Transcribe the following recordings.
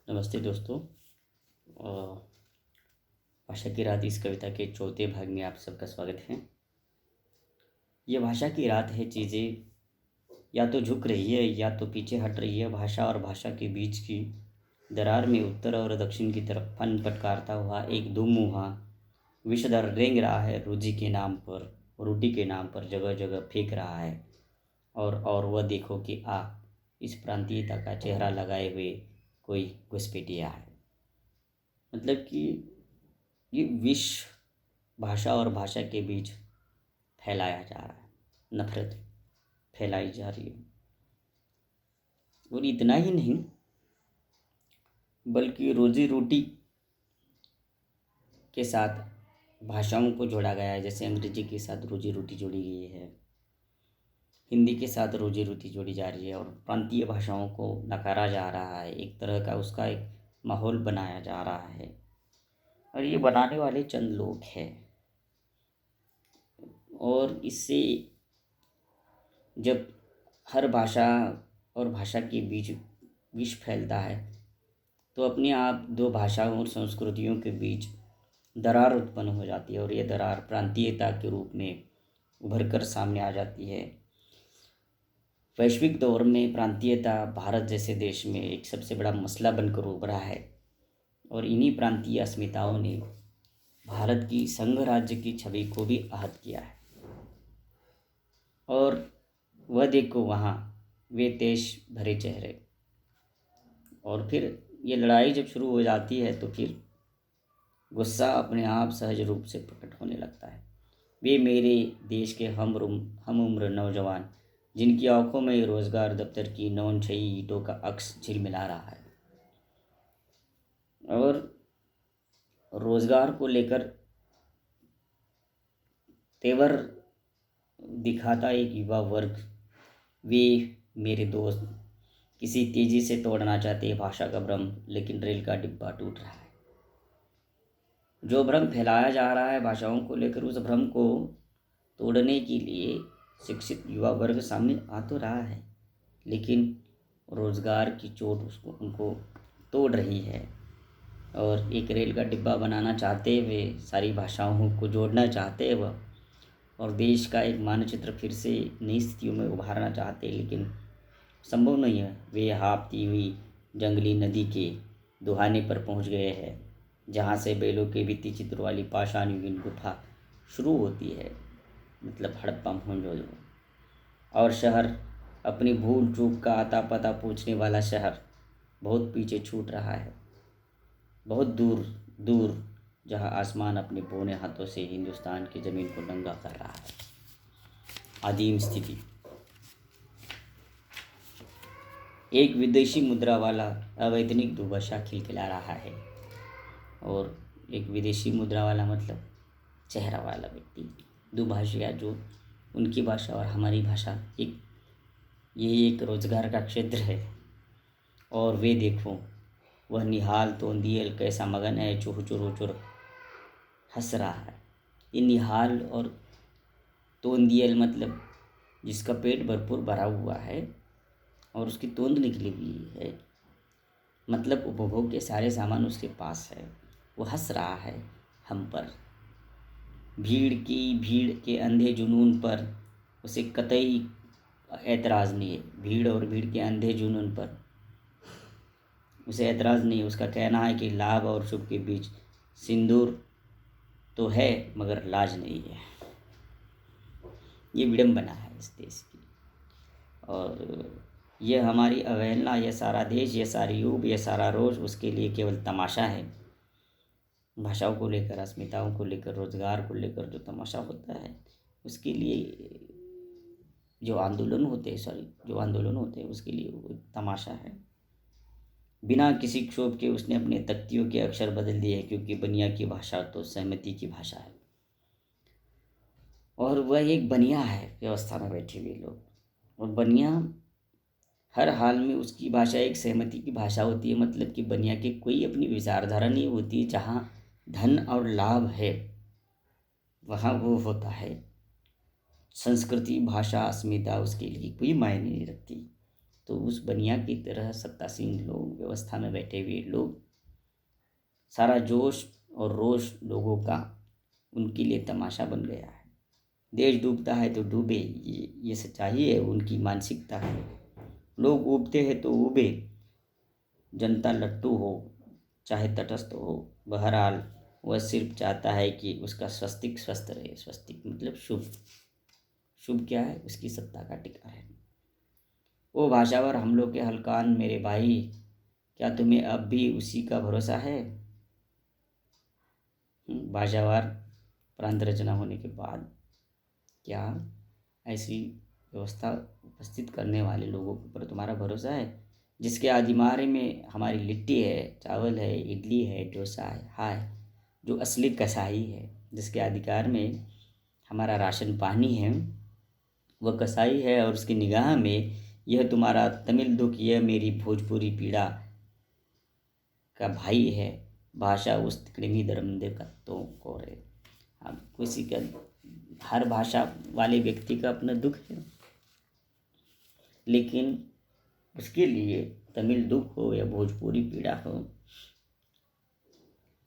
नमस्ते दोस्तों। भाषा की रात इस कविता के चौथे भाग में आप सबका स्वागत है। ये भाषा की रात है, चीज़ें या तो झुक रही है या तो पीछे हट रही है। भाषा और भाषा के बीच की दरार में उत्तर और दक्षिण की तरफ फन फटकारता हुआ एक दुमुहा विषधर रेंग रहा है। रोजी के नाम पर, रोटी के नाम पर जगह जगह फेंक रहा है। और वह देखो कि इस प्रांतीयता का चेहरा लगाए हुए कोई घुसपैठिया है। मतलब कि ये विष भाषा और भाषा के बीच फैलाया जा रहा है, नफरत फैलाई जा रही है। और इतना ही नहीं, बल्कि रोजी रोटी के साथ भाषाओं को जोड़ा गया है। जैसे अंग्रेजी के साथ रोजी रोटी जोड़ी गई है, हिंदी के साथ रोजी रोटी जोड़ी जा रही है, और प्रांतीय भाषाओं को नकारा जा रहा है। एक तरह का उसका एक माहौल बनाया जा रहा है, और ये बनाने वाले चंद लोग हैं। और इससे जब हर भाषा और भाषा के बीच विष फैलता है, तो अपने आप दो भाषाओं और संस्कृतियों के बीच दरार उत्पन्न हो जाती है, और ये दरार प्रांतीयता के रूप में उभर कर सामने आ जाती है। वैश्विक दौर में प्रांतीयता भारत जैसे देश में एक सबसे बड़ा मसला बनकर उभरा है, और इन्हीं प्रांतीय अस्मिताओं ने भारत की संघ राज्य की छवि को भी आहत किया है। और वह देखो वहाँ वे देश भरे चेहरे। और फिर ये लड़ाई जब शुरू हो जाती है तो फिर गुस्सा अपने आप सहज रूप से प्रकट होने लगता है। वे मेरे देश के हम उम्र नौजवान, जिनकी आंखों में रोजगार दफ्तर की नौन छई ईंटों का अक्स झिलमिला रहा है। और रोजगार को लेकर तेवर दिखाता एक युवा वर्ग, वे मेरे दोस्त किसी तेजी से तोड़ना चाहते हैं भाषा का भ्रम, लेकिन रेल का डिब्बा टूट रहा है। जो भ्रम फैलाया जा रहा है भाषाओं को लेकर, उस भ्रम को तोड़ने के लिए शिक्षित युवा वर्ग सामने आ तो रहा है, लेकिन रोजगार की चोट उनको तोड़ रही है। और एक रेल का डिब्बा बनाना चाहते हुए, सारी भाषाओं को जोड़ना चाहते हैं वह, और देश का एक मानचित्र फिर से नई स्थितियों में उभारना चाहते हैं, लेकिन संभव नहीं है। वे हाँफती हुई जंगली नदी के दुहाने पर पहुंच गए हैं, जहां से बैलों के भित्ति चित्र वाली पाषाण युगीन गुफा शुरू होती है, मतलब हड़प्पा मोहनजोदड़ो। और शहर, अपनी भूल चूक का आता पता पूछने वाला शहर, बहुत पीछे छूट रहा है, बहुत दूर दूर, जहां आसमान अपने बौने हाथों से हिंदुस्तान की ज़मीन को नंगा कर रहा है। आदिम स्थिति। एक विदेशी मुद्रा वाला अवैतनिक दुभाषा खिलखिला रहा है। और एक विदेशी मुद्रा वाला मतलब चेहरा वाला व्यक्ति, दुभाषिया, जो उनकी भाषा और हमारी भाषा ये एक रोजगार का क्षेत्र है। और वे देखो, वह निहाल तोंदियल कैसा मगन है, चुर चुर चुर हंस रहा है। ये निहाल और तोंदियल मतलब जिसका पेट भरपूर भरा हुआ है और उसकी तोंद निकली हुई है, मतलब उपभोग के सारे सामान उसके पास है, वो हंस रहा है हम पर। भीड़ के अंधे जुनून पर उसे कतई ऐतराज़ नहीं है। भीड़ और भीड़ के अंधे जुनून पर उसे ऐतराज़ नहीं है। उसका कहना है कि लाभ और शुभ के बीच सिंदूर तो है, मगर लाज नहीं है। ये विडंबना है इस देश की। और ये हमारी अवहेलना, ये सारा देश, ये सारी युग, ये सारा रोज़ उसके लिए केवल तमाशा है। भाषाओं को लेकर, अस्मिताओं को लेकर, रोजगार को लेकर जो तमाशा होता है, उसके लिए जो आंदोलन होते हैं उसके लिए वो तमाशा है। बिना किसी क्षोभ के उसने अपने तख्तियों के अक्षर बदल दिए, क्योंकि बनिया की भाषा तो सहमति की भाषा है। और वह एक बनिया है, व्यवस्था में बैठे हुए लोग। और बनिया हर हाल में उसकी भाषा एक सहमति की भाषा होती है। मतलब कि बनिया की कोई अपनी विचारधारा नहीं होती। जहाँ धन और लाभ है वहाँ वो होता है। संस्कृति, भाषा, अस्मिता उसके लिए कोई मायने नहीं रखती। तो उस बनिया की तरह सत्तासीन लोग, व्यवस्था में बैठे हुए लोग, सारा जोश और रोष लोगों का उनके लिए तमाशा बन गया है। देश डूबता है तो डूबे, ये सच्चाई है, उनकी मानसिकता है। लोग उबते हैं तो उबे, जनता लट्टू हो चाहे तटस्थ हो, बहरहाल वह सिर्फ चाहता है कि उसका स्वस्तिक स्वस्थ रहे। स्वस्तिक मतलब शुभ। शुभ क्या है? उसकी सत्ता का टिका है। ओ भाषावर हमलों के हलकान मेरे भाई, क्या तुम्हें अब भी उसी का भरोसा है? भाषावार प्रांत रचना होने के बाद क्या ऐसी व्यवस्था उपस्थित करने वाले लोगों के ऊपर तुम्हारा भरोसा है, जिसके अधिमारे में हमारी लिट्टी है, चावल है, इडली है, डोसा है, हाय जो असली कसाई है, जिसके अधिकार में हमारा राशन पानी है, वह कसाई है, और उसकी निगाह में यह तुम्हारा तमिल दुख, यह मेरी भोजपुरी पीड़ा का भाई है। भाषा उस तिकड़मी धर्मदेव का तो कोरे। अब किसी का, हर भाषा वाले व्यक्ति का अपना दुख है, लेकिन उसके लिए तमिल दुख हो या भोजपुरी पीड़ा हो,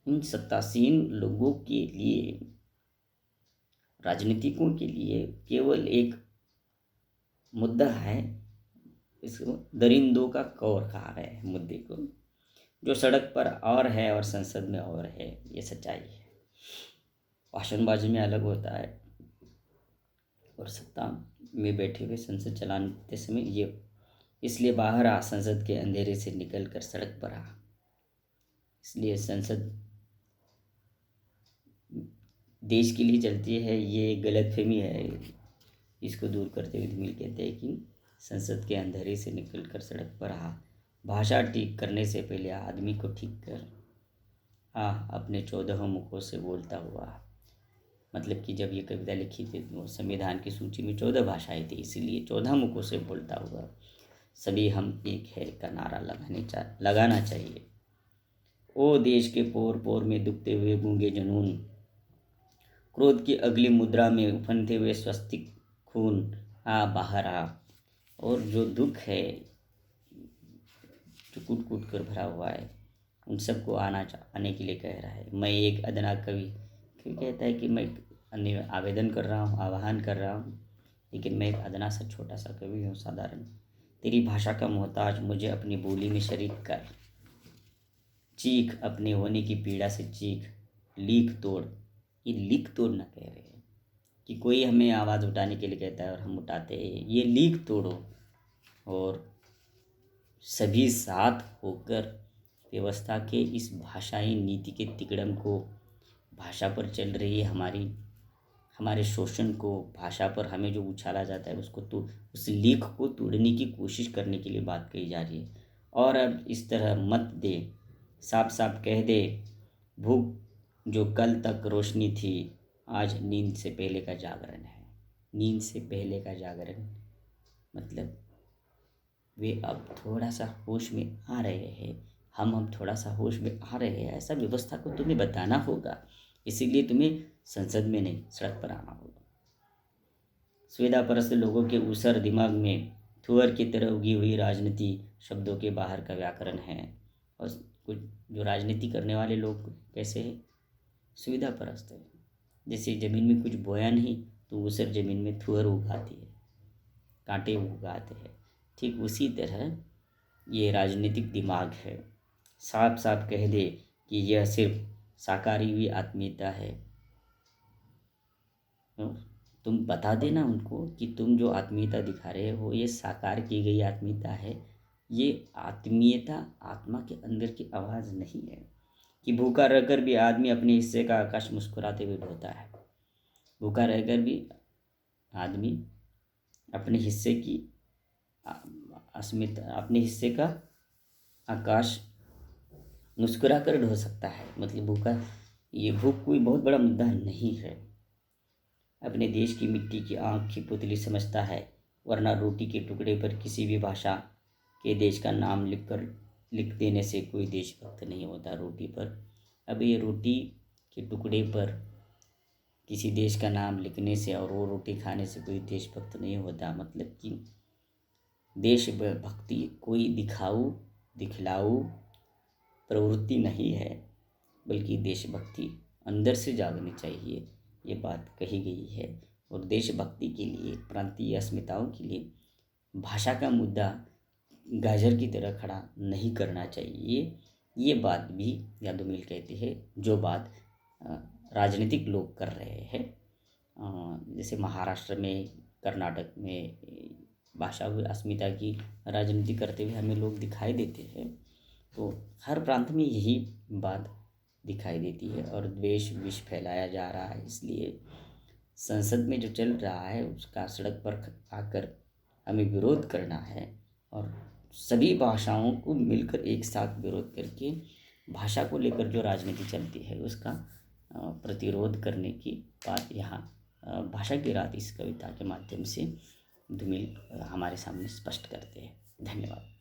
इन सत्तासीन लोगों के लिए, राजनीतिकों के लिए केवल एक मुद्दा है। इसको दरिंदों का कौर कहा गया है मुद्दे को, जो सड़क पर और है और संसद में और है। ये सच्चाई है। भाषणबाजी में अलग होता है और सत्ता में बैठे हुए संसद चलाते समय ये, इसलिए बाहर आ, संसद के अंधेरे से निकल कर सड़क पर आ। इसलिए संसद देश के लिए चलती है, ये गलतफहमी है। इसको दूर करते हुए धीमी कहते हैं कि संसद के अंधेरे से निकल कर सड़क पर आ, भाषा ठीक करने से पहले आदमी को ठीक कर आ, अपने 14 मुखों से बोलता हुआ। मतलब कि जब ये कविता लिखी थी तो संविधान की सूची में 14 भाषाएं थी, इसीलिए 14 मुखों से बोलता हुआ सभी हम एक है का नारा लगाना चाहिए। ओ देश के पोर पोर में दुखते हुए गूंगे जनून, क्रोध की अगली मुद्रा में उफनते हुए स्वस्तिक खून, आ बाहर आ। और जो दुख है, जो कूट कूट कर भरा हुआ है, उन सबको आने के लिए कह रहा है। मैं एक अदना कवि कहता है कि मैं आवेदन कर रहा हूँ, आह्वान कर रहा हूँ, लेकिन मैं एक अदना सा छोटा सा कवि हूँ, साधारण। तेरी भाषा का मोहताज मुझे अपनी बोली में शरीक कर, चीख अपने होने की पीड़ा से चीख, लीक तोड़। ये लीक तोड़ ना कह रहे हैं कि कोई हमें आवाज़ उठाने के लिए कहता है और हम उठाते हैं। ये लीक तोड़ो और सभी साथ होकर व्यवस्था के इस भाषाई नीति के तिकड़म को, भाषा पर चल रही है हमारे शोषण को, भाषा पर हमें जो उछाला जाता है उसको, तो उस लीक को तोड़ने की कोशिश करने के लिए बात कही जा रही है। और अब इस तरह मत दे, साफ साफ कह दे, भूख जो कल तक रोशनी थी, आज नींद से पहले का जागरण है। नींद से पहले का जागरण मतलब वे अब थोड़ा सा होश में आ रहे हैं, हम अब थोड़ा सा होश में आ रहे हैं। ऐसा व्यवस्था को तुम्हें बताना होगा, इसीलिए तुम्हें संसद में नहीं सड़क पर आना होगा। सुविधा परस्त लोगों के ऊसर दिमाग में थुअर की तरह उगी हुई राजनीति शब्दों के बाहर का व्याकरण है। और कुछ जो राजनीति करने वाले लोग कैसे हैं? सुविधा परस्त है। जैसे ज़मीन में कुछ बोया नहीं तो ऊसर ज़मीन में थुअर उगाती है, कांटे उगाते हैं। ठीक उसी तरह ये राजनीतिक दिमाग है। साफ साफ कह दे कि यह सिर्फ साकारी हुई आत्मीयता है। तुम बता देना उनको कि तुम जो आत्मीयता दिखा रहे हो ये साकार की गई आत्मीयता है। ये आत्मीयता आत्मा के अंदर की आवाज़ नहीं है कि भूखा रहकर भी आदमी अपने हिस्से का आकाश मुस्कुराते हुए ढोता है। भूखा रहकर भी आदमी अपने हिस्से की अस्मिता, अपने हिस्से का आकाश मुस्कुरा कर ढो सकता है। मतलब भूखा, ये भूख कोई बहुत बड़ा मुद्दा नहीं है। अपने देश की मिट्टी की आँख की पुतली समझता है, वरना रोटी के टुकड़े पर किसी भी भाषा के देश का नाम लिख देने से कोई देशभक्त नहीं होता। रोटी पर, अब ये रोटी के टुकड़े पर किसी देश का नाम लिखने से और वो रोटी खाने से कोई देशभक्त नहीं होता। मतलब कि देशभक्ति कोई दिखलाऊ प्रवृत्ति नहीं है, बल्कि देशभक्ति अंदर से जागनी चाहिए, ये बात कही गई है। और देशभक्ति के लिए, प्रांतीय अस्मिताओं के लिए भाषा का मुद्दा गाजर की तरह खड़ा नहीं करना चाहिए। ये बात भी यादोमिल कहते हैं, जो बात राजनीतिक लोग कर रहे हैं। जैसे महाराष्ट्र में, कर्नाटक में भाषा व अस्मिता की राजनीति करते हुए हमें लोग दिखाई देते हैं। तो हर प्रांत में यही बात दिखाई देती है और द्वेष विष फैलाया जा रहा है। इसलिए संसद में जो चल रहा है उसका सड़क पर आकर हमें विरोध करना है और सभी भाषाओं को मिलकर एक साथ विरोध करके भाषा को लेकर जो राजनीति चलती है उसका प्रतिरोध करने की बात यहाँ भाषा की रात इस कविता के माध्यम से धूमिल हमारे सामने स्पष्ट करते हैं। धन्यवाद।